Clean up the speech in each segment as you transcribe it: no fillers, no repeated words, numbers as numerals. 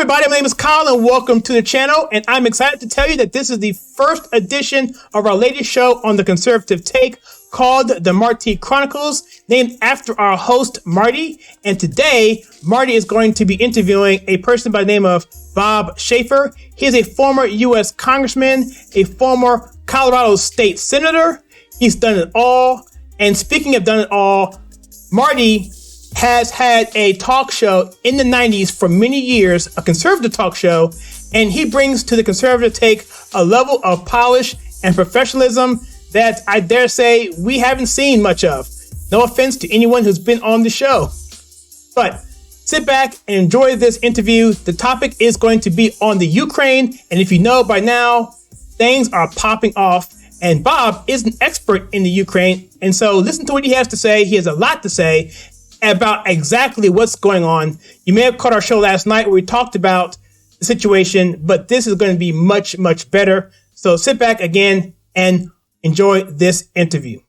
everybody, my name is Kyle and welcome to the channel, and I'm excited to tell you that this is the first edition of our latest show on the conservative take called the Marty Chronicles, named after our host Marty. And today Marty is going to be interviewing a person by the name of Bob Schaffer. He is a former U.S. Congressman, a former Colorado state senator. He's done it all. And speaking of done it all, Marty has had a talk show in the 90s for many years, a conservative talk show, and he brings to the conservative take a level of polish and professionalism that I dare say we haven't seen much of. No offense to anyone who's been on the show. But sit back and enjoy this interview. The topic is going to be on the Ukraine, and if you know by now, things are popping off. And Bob is an expert in the Ukraine, and so listen to what he has to say. He has a lot to say about exactly what's going on. You may have caught our show last night where we talked about the situation, but this is going to be much, much better. So sit back again and enjoy this interview.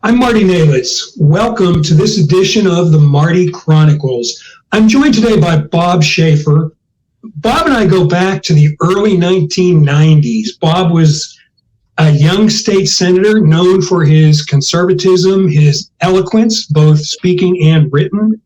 I'm Marty Chronicles. Welcome to this edition of the Marty Chronicles. I'm joined today by Bob Schaffer. Bob and I go back to the early 1990s. Bob was a young state senator known for his conservatism, his eloquence, both speaking and written.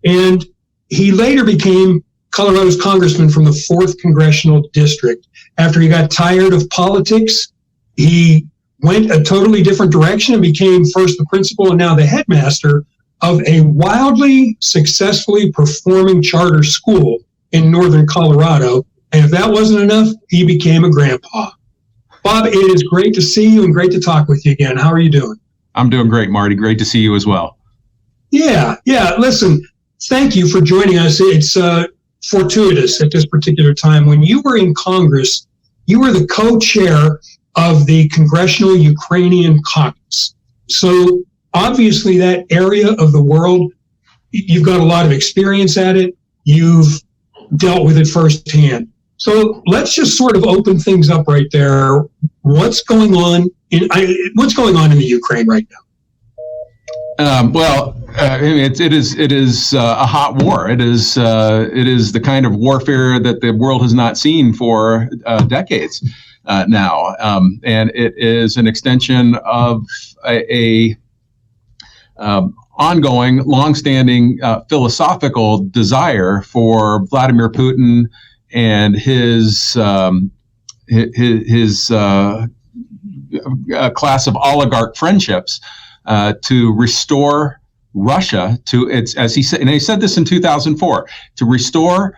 And he later became Colorado's congressman from the 4th Congressional District. After he got tired of politics, he went a totally different direction and became first the principal and now the headmaster of a wildly successfully performing charter school in northern Colorado. And if that wasn't enough, he became a grandpa. Bob, it is great to see you and great to talk with you again. How are you doing? I'm doing great, Marty. Great to see you as well. Yeah. Listen, thank you for joining us. It's fortuitous at this particular time. When you were in Congress, you were the co-chair of the Congressional Ukrainian Caucus. So obviously that area of the world, you've got a lot of experience at it. You've dealt with it firsthand. So let's just sort of open things up right there. What's going on in the Ukraine right now? It is a hot war. It is the kind of warfare that the world has not seen for decades now, and it is an extension of a ongoing, longstanding philosophical desire for Vladimir Putin and his class of oligarch friendships to restore Russia to its, as he said, and he said this in 2004, to restore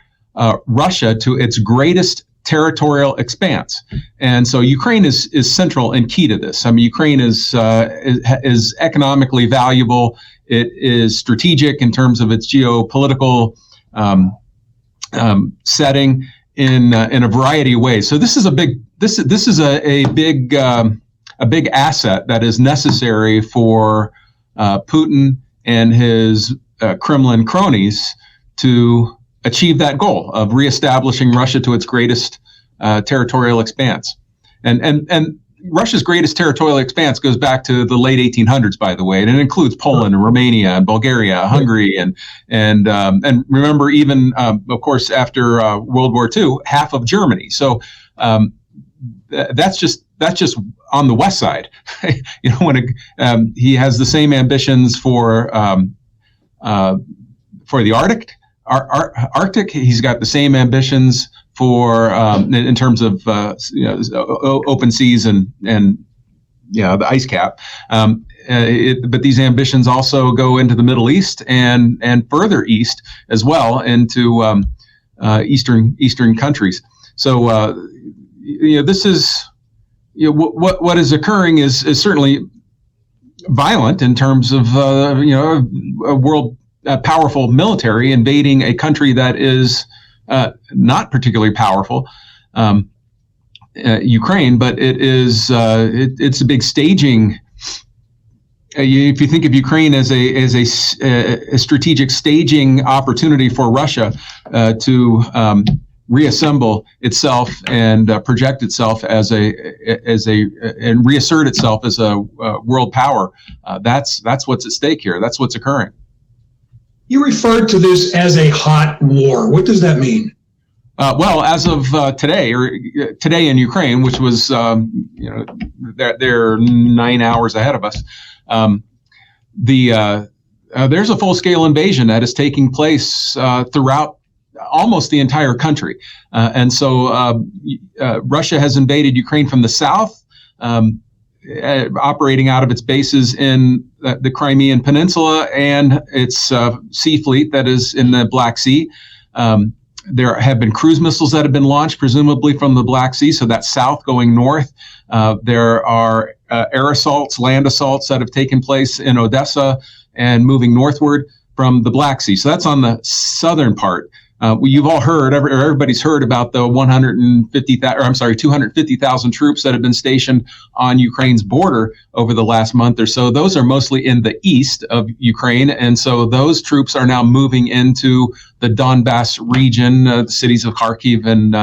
Russia to its greatest territorial expanse. And so Ukraine is central and key to this. I mean, Ukraine is economically valuable. It is strategic in terms of its geopolitical setting in a variety of ways. So this is a big asset that is necessary for Putin and his Kremlin cronies to achieve that goal of reestablishing Russia to its greatest territorial expanse. And Russia's greatest territorial expanse goes back to the late 1800s, by the way, and it includes Poland and Romania and Bulgaria, Hungary, and remember, even of course after World War II, half of Germany. So that's just on the west side. When he has the same ambitions for the Arctic, he's got the same ambitions for in terms of open seas and the ice cap. But these ambitions also go into the Middle East and further east as well into eastern countries. So this is what is occurring is certainly violent in terms of a world powerful military invading a country that is not particularly powerful, Ukraine, but it's a big staging. If you think of Ukraine as a strategic staging opportunity for Russia to reassemble itself and project itself and reassert itself as a world power, that's what's at stake here. That's what's occurring. You referred to this as a hot war. What does that mean? Well, as of today in Ukraine, which was they're 9 hours ahead of us, there's a full-scale invasion that is taking place throughout almost the entire country, and so Russia has invaded Ukraine from the south, operating out of its bases in the Crimean Peninsula and its sea fleet that is in the Black Sea. There have been cruise missiles that have been launched, presumably from the Black Sea, so that's south going north. There are air assaults, land assaults that have taken place in Odessa and moving northward from the Black Sea. So that's on the southern part. You've all heard, everybody's heard about the 250,000 troops that have been stationed on Ukraine's border over the last month or so. Those are mostly in the east of Ukraine, and so those troops are now moving into the Donbass region, the cities of Kharkiv and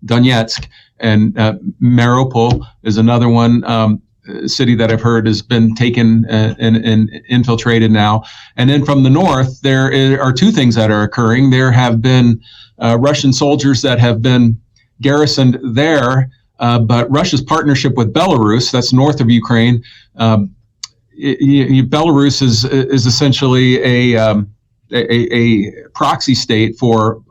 Donetsk, and Mariupol is another one. City that I've heard has been taken and infiltrated now. And then from the north, there are two things that are occurring. There have been Russian soldiers that have been garrisoned there, but Russia's partnership with Belarus, that's north of Ukraine, Belarus is essentially a proxy state for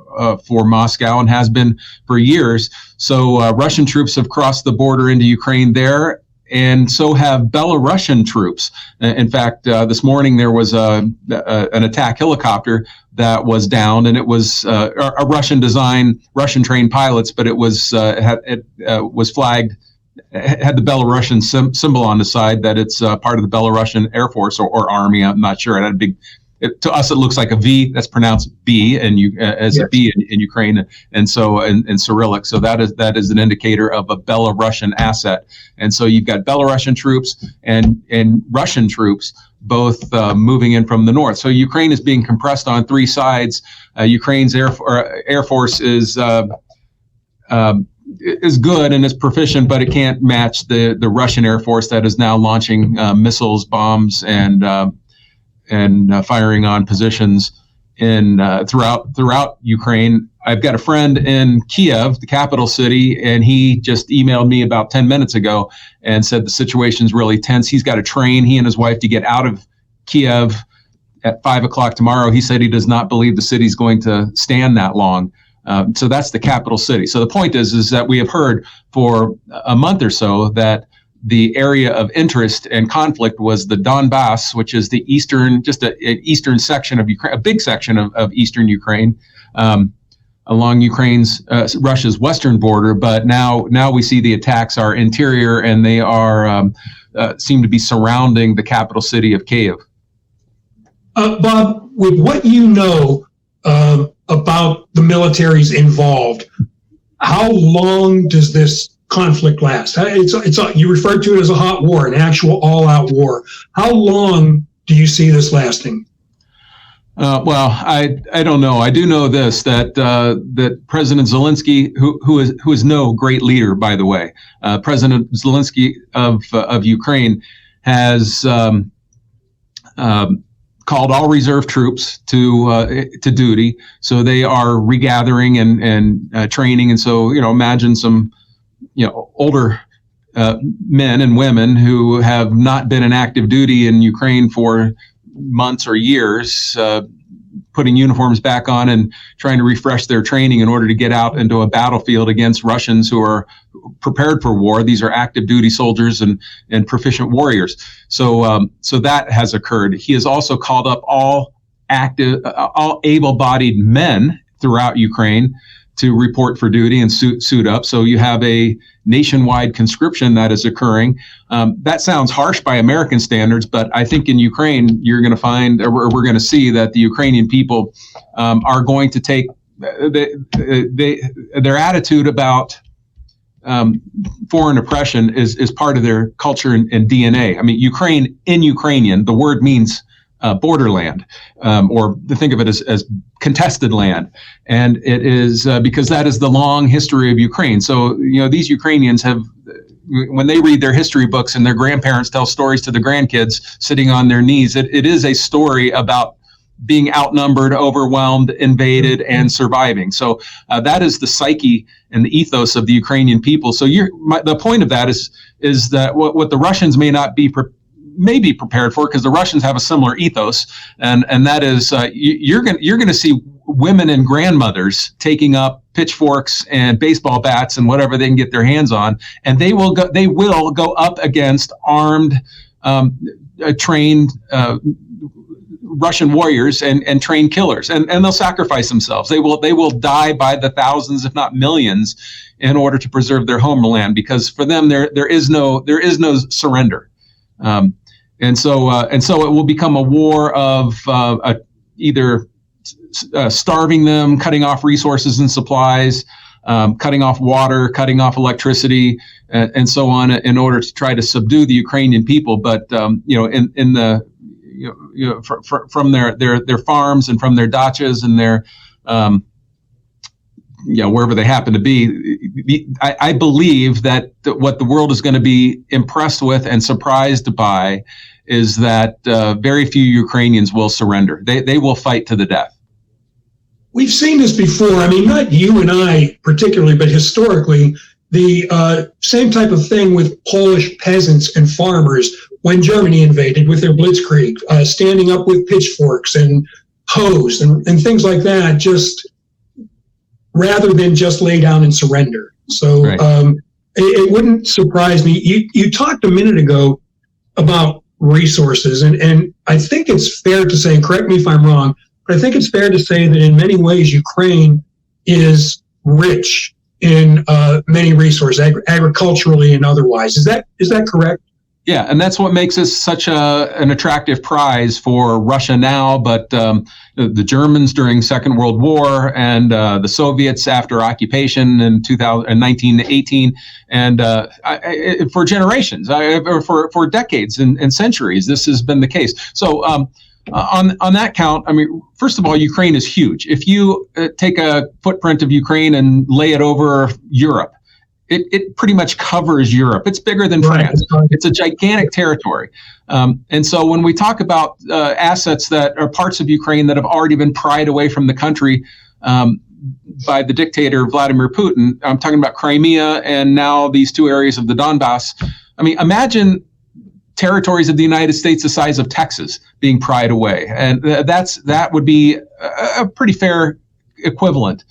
Moscow and has been for years. So Russian troops have crossed the border into Ukraine there, and so have Belarusian troops. In fact, this morning there was an attack helicopter that was downed, and it was a Russian-designed, Russian-trained pilots, but it was was flagged, had the Belarusian symbol on the side that it's part of the Belarusian Air Force or Army. I'm not sure. It had a big. To us, it looks like a V. That's pronounced B, and as a B in Ukraine, and so in Cyrillic. So that is an indicator of a Belarusian asset. And so you've got Belarusian troops and Russian troops both moving in from the north. So Ukraine is being compressed on three sides. Ukraine's Air Force is good and is proficient, but it can't match the Russian Air Force that is now launching missiles, bombs, and firing on positions in throughout Ukraine. I've got a friend in Kiev, the capital city, and he just emailed me about 10 minutes ago and said the situation's really tense. He's got a train, he and his wife, to get out of Kiev at 5 o'clock tomorrow. He said he does not believe the city's going to stand that long. So that's the capital city. So the point is that we have heard for a month or so that the area of interest and conflict was the Donbass, which is the eastern, just an eastern section of Ukraine, a big section of eastern Ukraine, along Russia's western border. But now we see the attacks are interior, and they are seem to be surrounding the capital city of Kyiv. Bob, with what you know about the militaries involved, how long does this conflict last? You referred to it as a hot war, an actual all-out war. How long do you see this lasting? Well, I don't know. I do know this, that President Zelensky, who is no great leader, by the way, President Zelensky of Ukraine has called all reserve troops to duty. So they are regathering and training. And so, imagine some older men and women who have not been in active duty in Ukraine for months or years, putting uniforms back on and trying to refresh their training in order to get out into a battlefield against Russians who are prepared for war. These are active duty soldiers and proficient warriors. So that has occurred. He has also called up all able-bodied men throughout Ukraine to report for duty and suit up. So you have a nationwide conscription that is occurring. That sounds harsh by American standards, but I think in Ukraine, you're going to find, or we're going to see, that the Ukrainian people are going to take their attitude about foreign oppression is part of their culture and DNA. I mean, Ukrainian, the word means borderland, or to think of it as contested land. And it is because that is the long history of Ukraine. So, these Ukrainians have, when they read their history books and their grandparents tell stories to the grandkids sitting on their knees, it is a story about being outnumbered, overwhelmed, invaded, and surviving. So that is the psyche and the ethos of the Ukrainian people. So the point of that is that what the Russians may not be prepared for, because the Russians have a similar ethos, and that is you're going to see women and grandmothers taking up pitchforks and baseball bats and whatever they can get their hands on, and they will go up against armed, trained Russian warriors and trained killers, and they'll sacrifice themselves. They will die by the thousands, if not millions, in order to preserve their homeland, because for them there is no surrender. And so it will become a war of either starving them, cutting off resources and supplies, cutting off water, cutting off electricity, and so on, in order to try to subdue the Ukrainian people. But from their farms and from their dachas and their wherever they happen to be, I believe that what the world is going to be impressed with and surprised by is that very few Ukrainians will surrender. They will fight to the death. We've seen this before. I mean, not you and I particularly, but historically, the same type of thing with Polish peasants and farmers when Germany invaded with their blitzkrieg, standing up with pitchforks and hoes and things like that, just rather than just lay down and surrender. So right. It wouldn't surprise me. You talked a minute ago about resources, and I think it's fair to say, and correct me if I'm wrong, but I think it's fair to say that in many ways Ukraine is rich in many resources, agriculturally and otherwise. Is that correct? Yeah, and that's what makes us such an attractive prize for Russia now, but the Germans during Second World War, and the Soviets after occupation in 1918, and for generations, for decades and centuries, this has been the case. So on that count, I mean, first of all, Ukraine is huge. If you take a footprint of Ukraine and lay it over Europe, it pretty much covers Europe. It's bigger than France. It's a gigantic territory. And so when we talk about assets that are parts of Ukraine that have already been pried away from the country by the dictator Vladimir Putin, I'm talking about Crimea and now these two areas of the Donbass. I mean, imagine territories of the United States the size of Texas being pried away. And that would be a pretty fair equivalent.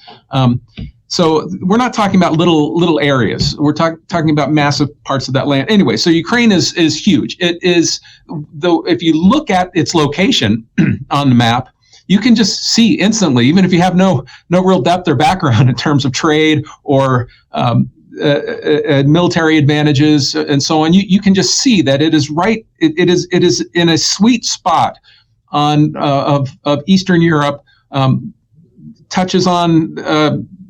So we're not talking about little areas. We're talking about massive parts of that land. Anyway, so Ukraine is huge. It is, though, if you look at its location on the map, you can just see instantly, even if you have no real depth or background in terms of trade or military advantages and so on. You can just see that it is right. It is in a sweet spot of Eastern Europe. Touches on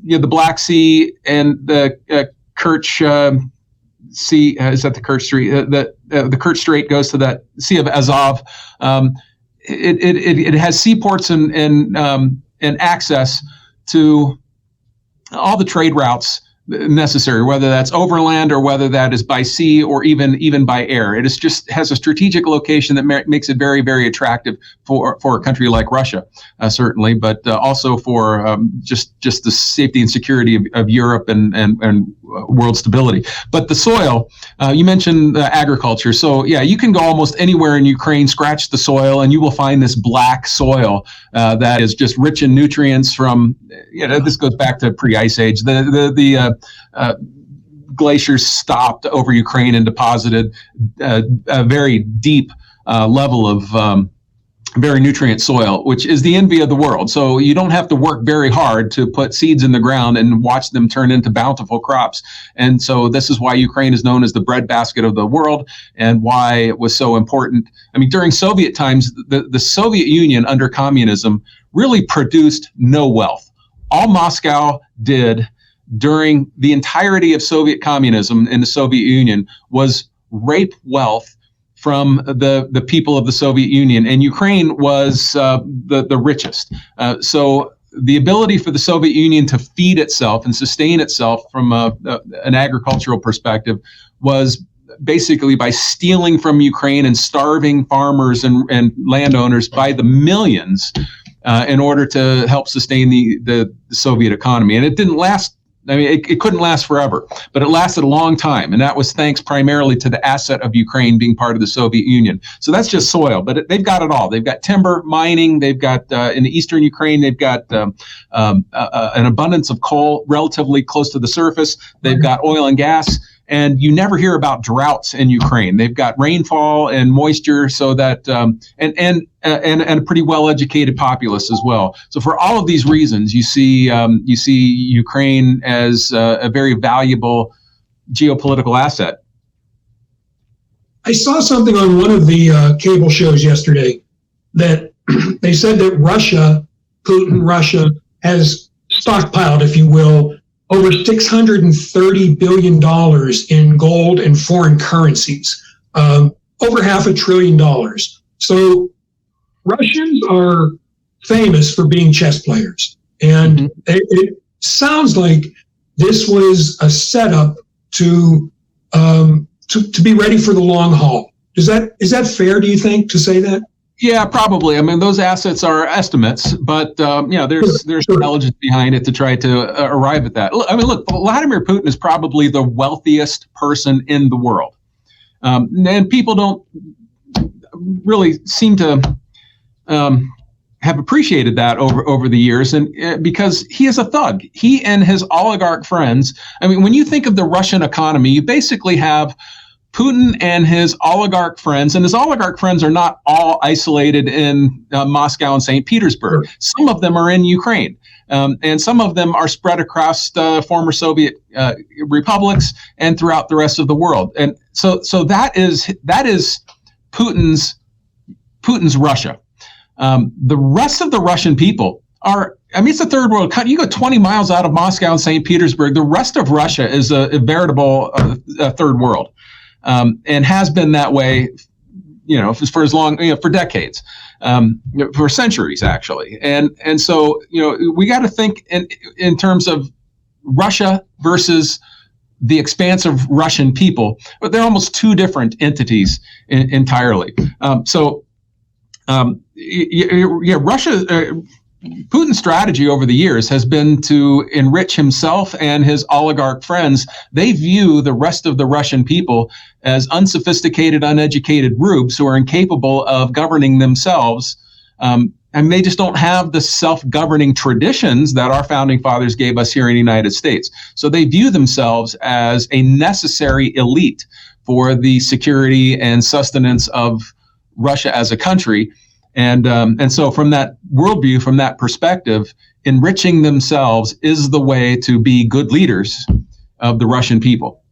the Black Sea and the Kerch Sea. Is that the Kerch Strait? The Kerch Strait goes to that Sea of Azov. It has seaports and access to all the trade routes necessary, whether that's overland or whether that is by sea or even by air. It is just has a strategic location that makes it very, very attractive for a country like Russia, certainly, but also for just the safety and security of Europe and world stability. But the soil, you mentioned agriculture. So yeah, you can go almost anywhere in Ukraine, scratch the soil, and you will find this black soil that is just rich in nutrients from, this goes back to pre-ice age. The glaciers stopped over Ukraine and deposited a very deep level of very nutrient soil, which is the envy of the world. So you don't have to work very hard to put seeds in the ground and watch them turn into bountiful crops. And so this is why Ukraine is known as the breadbasket of the world, and why it was so important. I mean, during Soviet times, the Soviet Union under communism really produced no wealth. All Moscow did during the entirety of Soviet communism in the Soviet Union was rape wealth from the people of the Soviet Union, and Ukraine was the richest. So the ability for the Soviet Union to feed itself and sustain itself from an agricultural perspective was basically by stealing from Ukraine and starving farmers and landowners by the millions in order to help sustain the Soviet economy. And it didn't last. I mean, it couldn't last forever, but it lasted a long time. And that was thanks primarily to the asset of Ukraine being part of the Soviet Union. So that's just soil, but they've got it all. They've got timber, mining. They've got, in the eastern Ukraine, they've got an abundance of coal relatively close to the surface. They've got oil and gas. And you never hear about droughts in Ukraine. They've got rainfall and moisture, so that and a pretty well-educated populace as well. So for all of these reasons, you see Ukraine as a very valuable geopolitical asset. I saw something on one of the cable shows yesterday that they said that Russia has stockpiled, if you will, over $630 billion in gold and foreign currencies, over $500 billion. So Russians are famous for being chess players. And it sounds like this was a setup to be ready for the long haul. Is that fair, do you think, to say that? Yeah, probably. I mean, those assets are estimates, but there's intelligence behind it to try to arrive at that. I mean, look, Vladimir Putin is probably the wealthiest person in the world, and people don't really seem to have appreciated that over the years, and because he is a thug. He and his oligarch friends. I mean, when you think of the Russian economy, you basically have Putin and his oligarch friends, and his oligarch friends are not all isolated in Moscow and St. Petersburg. Sure. Some of them are in Ukraine, and some of them are spread across former Soviet republics and throughout the rest of the world. And so that is Putin's Russia. The rest of the Russian people are. I mean, it's a third world country. You go 20 miles out of Moscow and St. Petersburg. The rest of Russia is a veritable third world. And has been that way, for as long, for decades, for centuries, actually. And so, we got to think in terms of Russia versus the expansive Russian people, but they're almost two different entities entirely. Russia. Putin's strategy over the years has been to enrich himself and his oligarch friends. They view the rest of the Russian people as unsophisticated, uneducated rubes who are incapable of governing themselves. And they just don't have the self-governing traditions that our founding fathers gave us here in the United States. So they view themselves as a necessary elite for the security and sustenance of Russia as a country. And so from that worldview, from that perspective, enriching themselves is the way to be good leaders of the Russian people.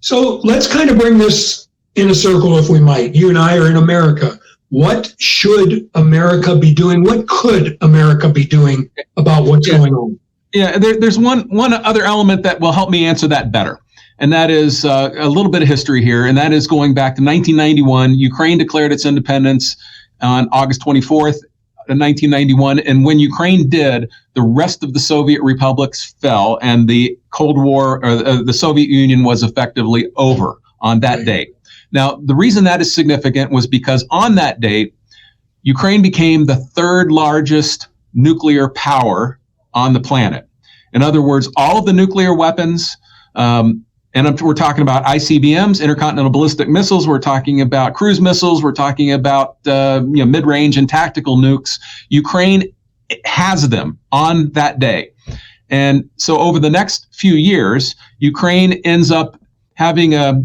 So let's kind of bring this in a circle, if we might. You and I are in America. What should America be doing? What could America be doing about what's going on? Yeah, there's one other element that will help me answer that better. And that is a little bit of history here. And that is going back to 1991. Ukraine declared its independence on August 24th, 1991. And when Ukraine did, the rest of the Soviet republics fell, and the Cold War, or the Soviet Union, was effectively over on that date. Now, the reason that is significant was because on that date, Ukraine became the third largest nuclear power on the planet. In other words, all of the nuclear weapons, and we're talking about ICBMs, intercontinental ballistic missiles. We're talking about cruise missiles. We're talking about mid-range and tactical nukes. Ukraine has them on that day, and so over the next few years, Ukraine ends up having a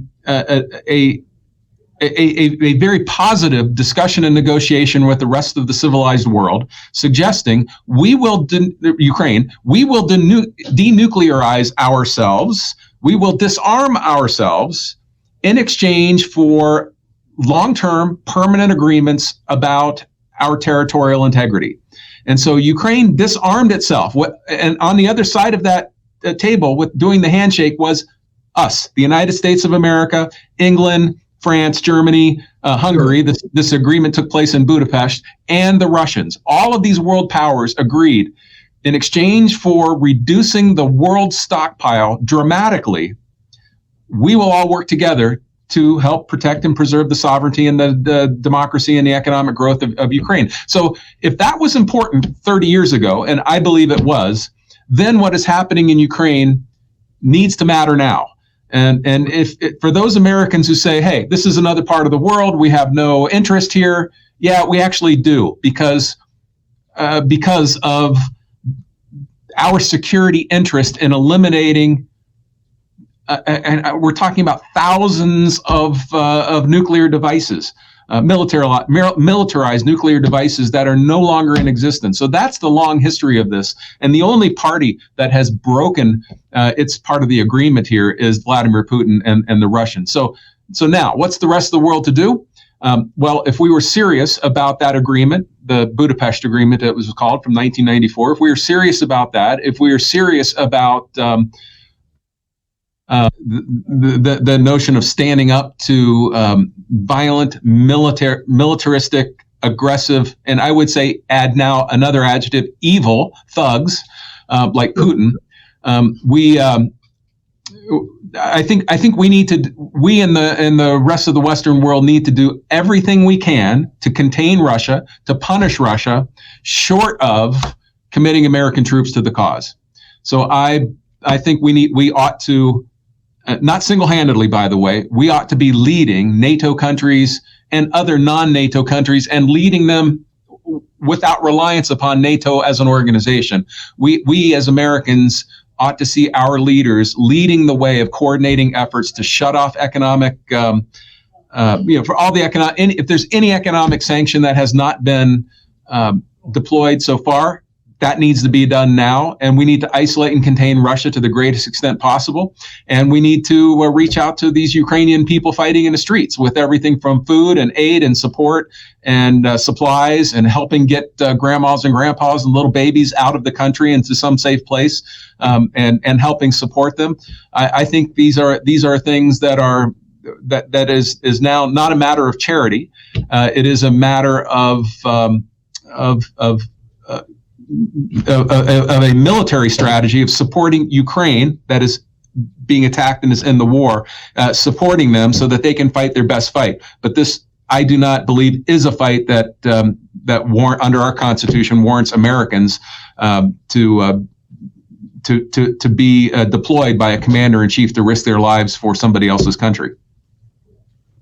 very positive discussion and negotiation with the rest of the civilized world, suggesting we will denuclearize ourselves. We will disarm ourselves in exchange for long-term permanent agreements about our territorial integrity. And so Ukraine disarmed itself. And on the other side of that table with doing the handshake was us, the United States of America, England, France, Germany, Hungary. This agreement took place in Budapest, and the Russians. All of these world powers agreed in exchange for reducing the world stockpile dramatically. We will all work together to help protect and preserve the sovereignty and the democracy and the economic growth of Ukraine. So if that was important 30 years ago, and I believe it was, then what is happening in Ukraine needs to matter now. And if for those Americans who say, hey, this is another part of the world, we have no interest here, yeah, we actually do, because of our security interest in eliminating, and we're talking about thousands of nuclear devices, militarized nuclear devices that are no longer in existence. So that's the long history of this. And the only party that has broken its part of the agreement here is Vladimir Putin and the Russians. So now, what's the rest of the world to do? Well, if we were serious about that agreement, the Budapest Agreement, it was called, from 1994, if we were serious about that, if we are serious about the notion of standing up to violent, militaristic, aggressive, and I would say, add now another adjective, evil thugs like Putin, I think we need to, we and the rest of the Western world need to do everything we can to contain Russia, to punish Russia, short of committing American troops to the cause. So I think we ought to, not single-handedly, by the way, we ought to be leading NATO countries and other non-NATO countries, and leading them without reliance upon NATO as an organization. We as Americans ought to see our leaders leading the way of coordinating efforts to shut off economic, for all the economic, if there's any economic sanction that has not been deployed so far, that needs to be done now. And we need to isolate and contain Russia to the greatest extent possible. And we need to reach out to these Ukrainian people fighting in the streets with everything from food and aid and support and supplies, and helping get grandmas and grandpas and little babies out of the country into some safe place, and helping support them. I think these are things that is now not a matter of charity. It is a matter of a military strategy of supporting Ukraine that is being attacked and is in the war, supporting them so that they can fight their best fight. But this, I do not believe, is a fight that under our Constitution warrants Americans to be deployed by a commander in chief to risk their lives for somebody else's country.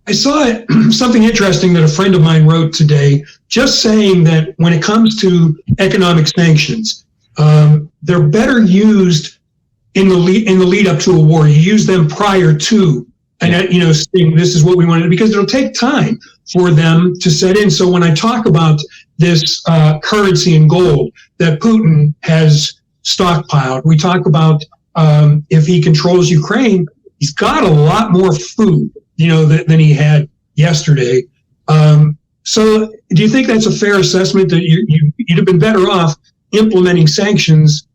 I saw something interesting that a friend of mine wrote today, just saying that when it comes to economic sanctions, they're better used in the lead up to a war. You use them prior to, and saying this is what we wanted, because it'll take time for them to set in. So when I talk about this currency in gold that Putin has stockpiled, we talk about if he controls Ukraine, he's got a lot more food, than he had yesterday. So do you think that's a fair assessment, that you'd have been better off implementing sanctions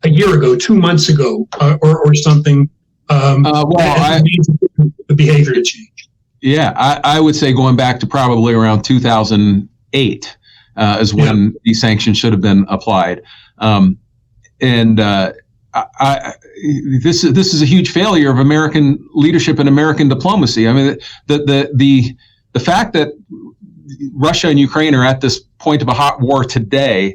a year ago, 2 months ago, or something? The behavior to change. Yeah, I would say going back to probably around 2008 is when these sanctions should have been applied. This is a huge failure of American leadership and American diplomacy. I mean, the fact that Russia and Ukraine are at this point of a hot war today,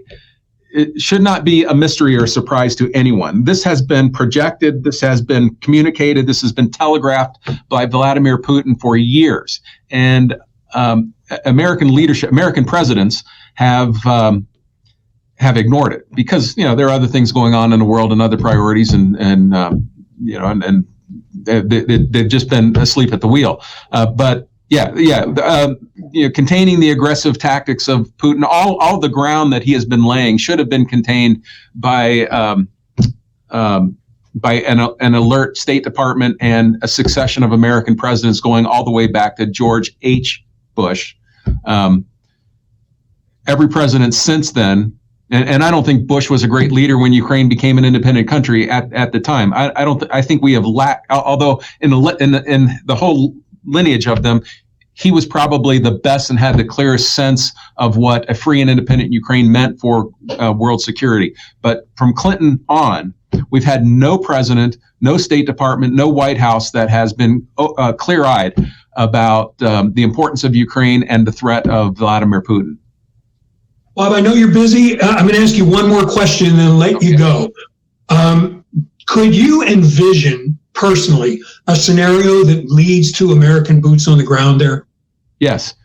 it should not be a mystery or a surprise to anyone. This has been projected, this has been communicated, this has been telegraphed by Vladimir Putin for years. And American leadership, American presidents have ignored it because there are other things going on in the world and other priorities, and they've just been asleep at the wheel. Containing the aggressive tactics of Putin, all the ground that he has been laying should have been contained by an alert State Department and a succession of American presidents going all the way back to George H. Bush. Every president since then. And I don't think Bush was a great leader when Ukraine became an independent country at the time. I think we have lacked, although in the whole lineage of them, he was probably the best and had the clearest sense of what a free and independent Ukraine meant for world security. But from Clinton on, we've had no president, no State Department, no White House that has been clear-eyed about the importance of Ukraine and the threat of Vladimir Putin. Bob, I know you're busy. I'm going to ask you one more question and then let you go. Could you envision personally a scenario that leads to American boots on the ground there? Yes.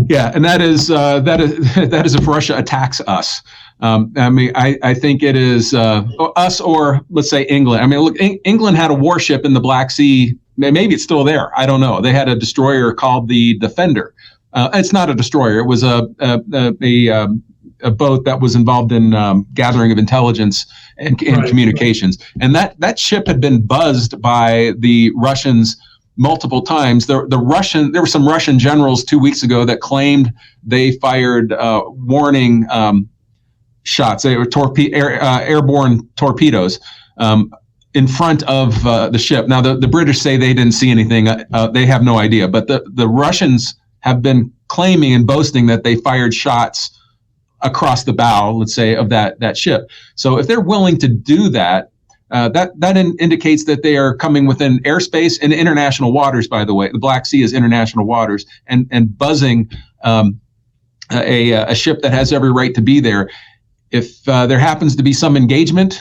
Yeah, and that is if Russia attacks us. I think it is us, or let's say England. I mean, look, England had a warship in the Black Sea. Maybe it's still there. I don't know. They had a destroyer called the Defender. It's not a destroyer. It was a boat that was involved in gathering of intelligence and communications. And that ship had been buzzed by the Russians multiple times. There were some Russian generals 2 weeks ago that claimed they fired warning shots. They were airborne torpedoes in front of the ship. Now, the British say they didn't see anything. They have no idea. But the Russians have been claiming and boasting that they fired shots across the bow, let's say, of that ship. So if they're willing to do that, that indicates that they are coming within airspace and international waters, by the way. The Black Sea is international waters, and buzzing a ship that has every right to be there. If there happens to be some engagement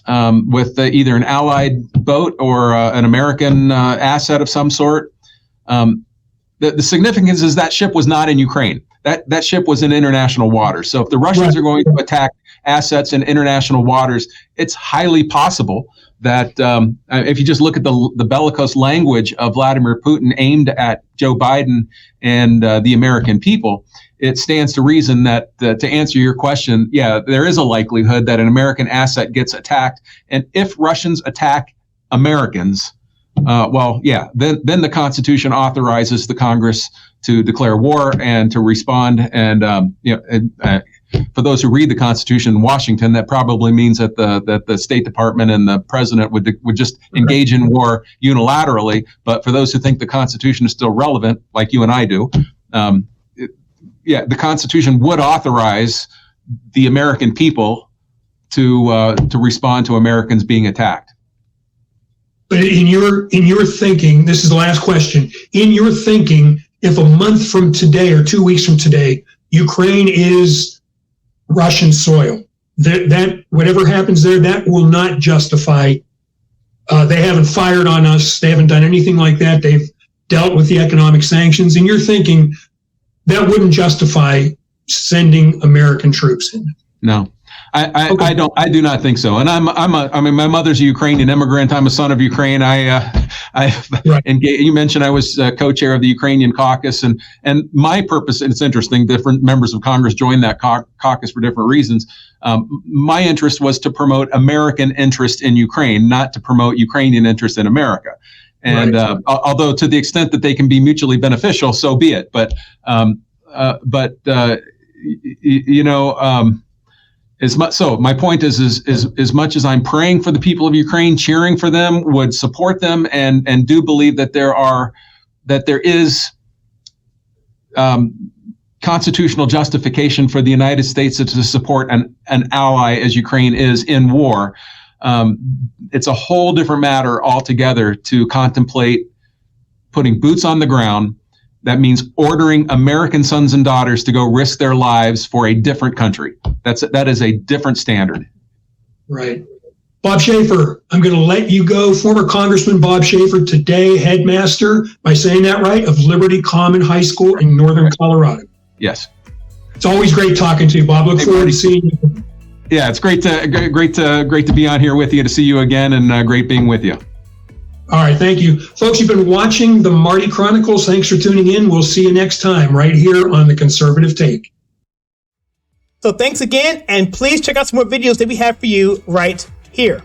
with either an allied boat or an American asset of some sort, the significance is that ship was not in Ukraine. That ship was in international waters. So if the Russians are going to attack assets in international waters, it's highly possible that if you just look at the bellicose language of Vladimir Putin aimed at Joe Biden and the American people, it stands to reason that to answer your question, yeah, there is a likelihood that an American asset gets attacked. And if Russians attack Americans, then the Constitution authorizes the Congress to declare war and to respond. And for those who read the Constitution in Washington, that probably means that the State Department and the president would just engage in war unilaterally. But for those who think the Constitution is still relevant, like you and I do, the Constitution would authorize the American people to respond to Americans being attacked. But in your thinking, this is the last question. In your thinking, if a month from today or 2 weeks from today, Ukraine is Russian soil, that whatever happens there, that will not justify. They haven't fired on us. They haven't done anything like that. They've dealt with the economic sanctions. In your thinking, that wouldn't justify sending American troops in. No. I do not think so. And my mother's a Ukrainian immigrant. I'm a son of Ukraine. You mentioned I was co-chair of the Ukrainian caucus, and my purpose, and it's interesting, different members of Congress joined that caucus for different reasons. My interest was to promote American interest in Ukraine, not to promote Ukrainian interest in America. And although to the extent that they can be mutually beneficial, so be it. But my point is as much as I'm praying for the people of Ukraine, cheering for them, would support them, and do believe that there is constitutional justification for the United States to support an ally as Ukraine is in war. It's a whole different matter altogether to contemplate putting boots on the ground. That means ordering American sons and daughters to go risk their lives for a different country. That is a different standard. Right. Bob Schaffer, I'm going to let you go. Former Congressman Bob Schaffer, today headmaster, am I saying that right, of Liberty Common High School in Northern Colorado. Yes. It's always great talking to you, Bob. Look forward to seeing you. Yeah, it's great to be on here with you, to see you again, and great being with you. All right, thank you. Folks, you've been watching the Marty Chronicles. Thanks for tuning in. We'll see you next time right here on The Conservative Take. So thanks again, and please check out some more videos that we have for you right here.